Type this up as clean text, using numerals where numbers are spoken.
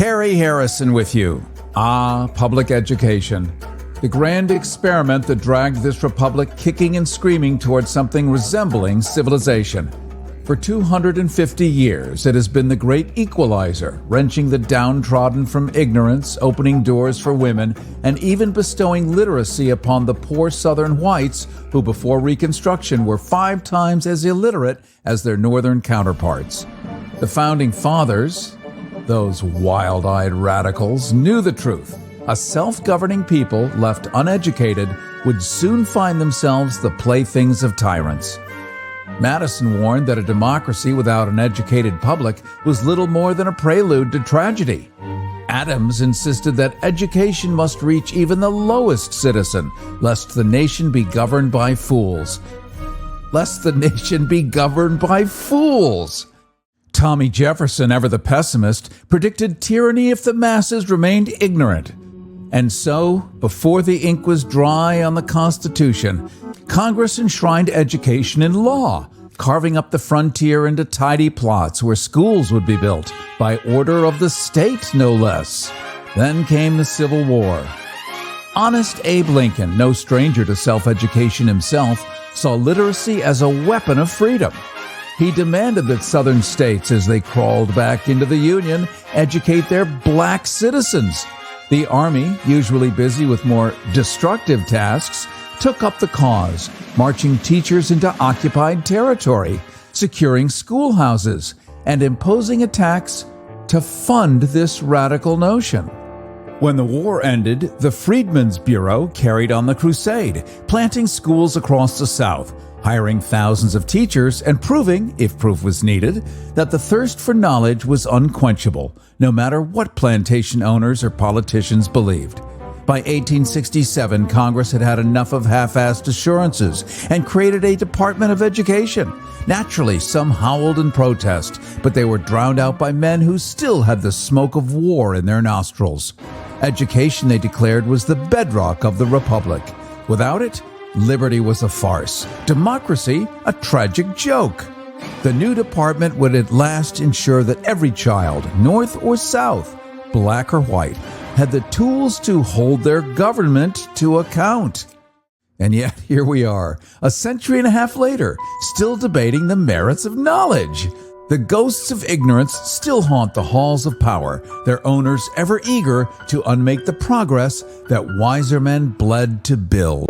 Cary Harrison with you. Public education. The grand experiment that dragged this republic kicking and screaming towards something resembling civilization. For 250 years, it has been the great equalizer, wrenching the downtrodden from ignorance, opening doors for women, and even bestowing literacy upon the poor Southern whites who before Reconstruction were 5 times as illiterate as their Northern counterparts. The Founding Fathers, those wild-eyed radicals, knew the truth. A self-governing people left uneducated would soon find themselves the playthings of tyrants. Madison warned that a democracy without an educated public was little more than a prelude to tragedy. Adams insisted that education must reach even the lowest citizen, lest the nation be governed by fools. Tommy Jefferson, ever the pessimist, predicted tyranny if the masses remained ignorant. And so, before the ink was dry on the Constitution, Congress enshrined education in law, carving up the frontier into tidy plots where schools would be built, by order of the state, no less. Then came the Civil War. Honest Abe Lincoln, no stranger to self-education himself, saw literacy as a weapon of freedom. He demanded that Southern states, as they crawled back into the Union, educate their black citizens. The Army, usually busy with more destructive tasks, took up the cause, marching teachers into occupied territory, securing schoolhouses, and imposing a tax to fund this radical notion. When the war ended, the Freedmen's Bureau carried on the crusade, planting schools across the South, hiring thousands of teachers and proving, if proof was needed, that the thirst for knowledge was unquenchable, no matter what plantation owners or politicians believed. By 1867, Congress had had enough of half-assed assurances and created a Department of Education. Naturally, some howled in protest, but they were drowned out by men who still had the smoke of war in their nostrils. Education, they declared, was the bedrock of the Republic. Without it, liberty was a farce, democracy a tragic joke. The new department would at last ensure that every child, North or South, black or white, had the tools to hold their government to account. And yet here we are, a century and a half later, still debating the merits of knowledge. The ghosts of ignorance still haunt the halls of power, their owners ever eager to unmake the progress that wiser men bled to build.